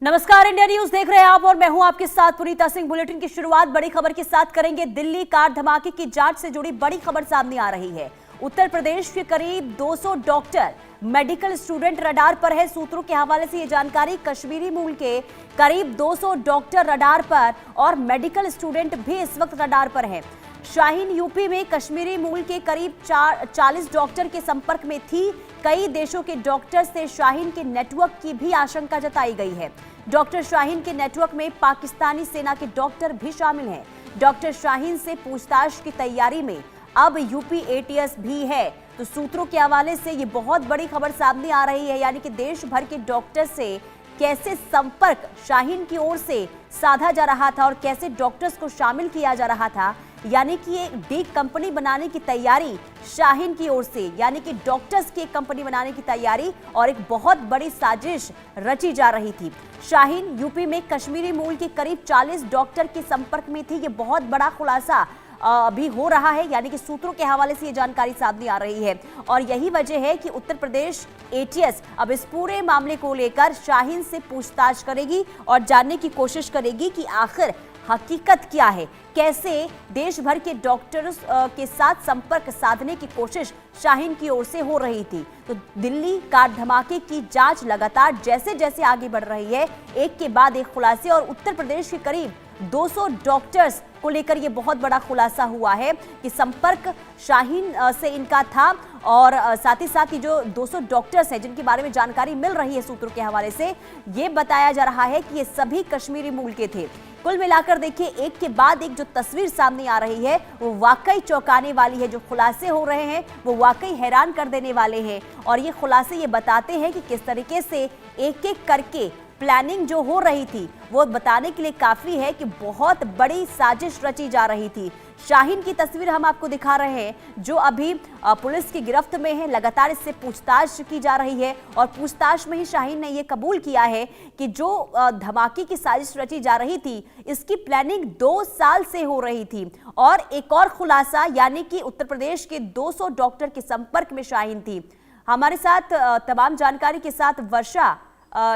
नमस्कार, India news देख रहे हैं आप और मैं हूं आपके साथ पुनीता सिंह। बुलेटिन की शुरुआत बड़ी खबर के साथ करेंगे। दिल्ली कार धमाके की जांच से जुड़ी बड़ी खबर सामने आ रही है। उत्तर प्रदेश के करीब 200 डॉक्टर मेडिकल स्टूडेंट रडार पर है। सूत्रों के हवाले से ये जानकारी, कश्मीरी मूल के करीब 200 डॉक्टर रडार पर और मेडिकल स्टूडेंट भी इस वक्त रडार पर है। शाहीन यूपी में कश्मीरी मूल के करीब 40 डॉक्टर के संपर्क में थी। कई देशों के डॉक्टर से शाहीन के नेटवर्क की भी आशंका जताई गई है। डॉक्टर शाहीन के नेटवर्क में पाकिस्तानी सेना के डॉक्टर भी शामिल हैं। डॉक्टर शाहीन से पूछताछ की तैयारी में अब यूपी एटीएस भी है। तो सूत्रों के हवाले से ये बहुत बड़ी खबर सामने आ रही है, यानी कि देश भर के डॉक्टर से कैसे संपर्क शाहीन की ओर से साधा जा रहा था और कैसे डॉक्टर्स को शामिल किया जा रहा था, यानी कि एक बिग कंपनी बनाने की तैयारी शाहीन की ओर से, यानी कि डॉक्टर्स की एक कंपनी बनाने की तैयारी और एक बहुत बड़ी साजिश रची जा रही थी। शाहीन यूपी में कश्मीरी मूल के करीब 40 डॉक्टर के संपर्क में थी। ये बहुत बड़ा खुलासा अभी हो रहा है, यानी कि सूत्रों के हवाले से ये जानकारी सामने आ रही है और यही वजह है कि उत्तर प्रदेश एटीएस अब इस पूरे मामले को लेकर शाहीन से पूछताछ करेगी और जानने की कोशिश करेगी कि आखिर हकीकत क्या है, कैसे देश भर के डॉक्टर्स के साथ संपर्क साधने की कोशिश शाहीन की ओर से हो रही थी। तो दिल्ली कार धमाके की जांच लगातार जैसे जैसे आगे बढ़ रही है, एक के बाद एक खुलासे, और उत्तर प्रदेश के करीब 200 डॉक्टर्स को लेकर यह बहुत बड़ा खुलासा हुआ है कि संपर्क शाहीन से इनका था। और साथ ही साथ ये जो 200 डॉक्टर्स हैं जिनके बारे में जानकारी मिल रही है सूत्रों के हवाले से, ये बताया जा रहा है कि ये सभी कश्मीरी मूल के थे। कुल मिलाकर देखिए, एक के बाद एक जो तस्वीर सामने आ रही है वो वाकई चौंकाने वाली है। जो खुलासे हो रहे हैं वो वाकई हैरान कर देने वाले हैं और ये खुलासे ये बताते हैं कि किस तरीके से एक एक करके प्लानिंग जो हो रही थी वो बताने के लिए काफी है कि बहुत बड़ी साजिश रची जा रही थी। शाहीन की तस्वीर हम आपको दिखा रहे हैं जो अभी पुलिस की गिरफ्त में है। लगातार इससे पूछताछ की जा रही है और पूछताछ में ही शाहीन ने यह कबूल किया है कि जो धमाके की साजिश रची जा रही थी इसकी प्लानिंग 2 साल से हो रही थी। और एक और खुलासा, यानी कि उत्तर प्रदेश के 200 डॉक्टर के संपर्क में शाहीन थी। हमारे साथ तमाम जानकारी के साथ वर्षा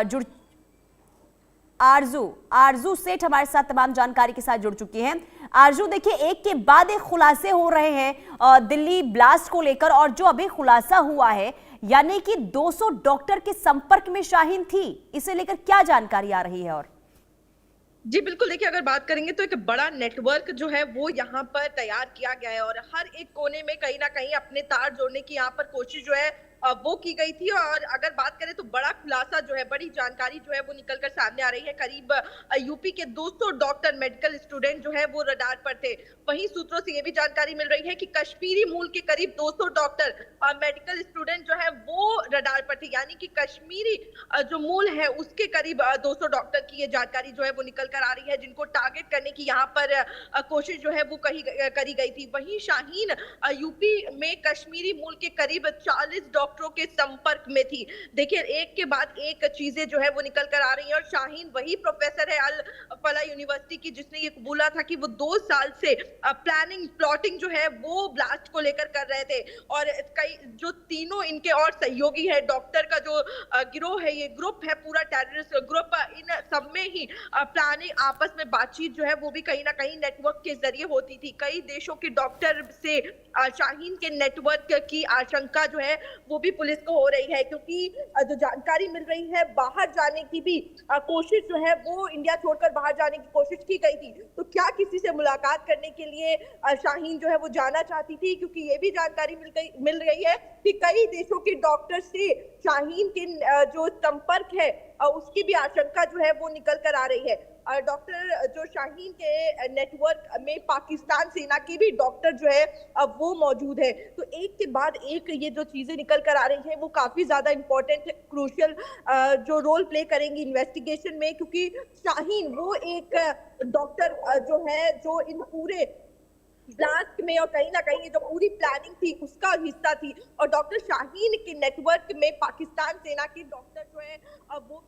जुड़ आरजू सेठ हमारे साथ तमाम जानकारी के साथ जुड़ चुकी हैं। आरजू, देखिए, एक के बाद एक खुलासे हो रहे हैं दिल्ली ब्लास्ट को लेकर, और जो अभी खुलासा हुआ है यानी कि 200 डॉक्टर के संपर्क में शाहीन थी, इसे लेकर क्या जानकारी आ रही है? और जी बिल्कुल, देखिए अगर बात करेंगे तो एक बड़ा नेटवर्क जो है वो यहाँ पर तैयार किया गया है और हर एक कोने में कहीं ना कहीं अपने तार जोड़ने की यहाँ पर कोशिश जो है वो की गई थी। और अगर बात करें तो बड़ा खुलासा जो है, बड़ी जानकारी जो है वो निकलकर सामने आ रही है। करीब यूपी के 200 डॉक्टर मेडिकल स्टूडेंट जो है वो रडार पर थे। वहीं सूत्रों से ये भी जानकारी मिल रही है कि कश्मीरी मूल के करीब 200 डॉक्टर मेडिकल स्टूडेंट जो है वो रडार पर थे, यानी कि कश्मीरी जो मूल है उसके करीब 200 डॉक्टर की ये जानकारी जो है वो निकल कर आ रही है, जिनको टारगेट करने की यहाँ पर कोशिश जो है वो करी गई थी। वहीं शाहीन यूपी में कश्मीरी मूल के करीब 40 डॉक्टरों के संपर्क में थी। देखिए, एक के बाद एक चीजें जो है वो निकल कर आ रही है और शाहीन वही प्रोफेसर है अल फला यूनिवर्सिटी की जिसने ये बोला था कि वो 2 साल से प्लानिंग प्लॉटिंग जो है वो ब्लास्ट को लेकर कर रहे थे। और कई जो तीनों इनके और सहयोगी है, डॉक्टर का जो गिरोह है, ये ग्रुप है पूरा टेररिस्ट ग्रुप, इन सब में ही प्लानिंग, आपस में बातचीत जो है वो भी कहीं ना कहीं नेटवर्क के जरिए होती थी। कई देशों के डॉक्टर से शाहीन के नेटवर्क की आशंका जो है वो भी पुलिस को हो रही है, क्योंकि जो जानकारी मिल रही है बाहर जाने की भी कोशिश जो है वो इंडिया छोड़कर बाहर जाने की कोशिश की गई थी। तो क्या किसी से मुलाकात करने के लिए शाहीन जो है वो जाना चाहती थी, क्योंकि ये भी जानकारी मिल रही है कि कई देशों के डॉक्टर से शाहीन के जो संपर्क है उसकी भी आशंका जो है वो निकल कर आ रही है। डॉक्टर जो शाहीन के नेटवर्क में पाकिस्तान सेना के भी डॉक्टर जो है वो मौजूद है। तो एक के बाद एक ये जो चीजें निकल कर आ रही है वो काफी ज्यादा इंपॉर्टेंट, क्रूशियल जो रोल प्ले करेंगी इन्वेस्टिगेशन में, क्योंकि शाहीन वो एक डॉक्टर जो है जो इन पूरे ब्लास्ट में और कहीं ना कहीं जो पूरी प्लानिंग थी उसका हिस्सा थी। और डॉक्टर शाहीन के नेटवर्क में पाकिस्तान सेना के डॉक्टर जो है वो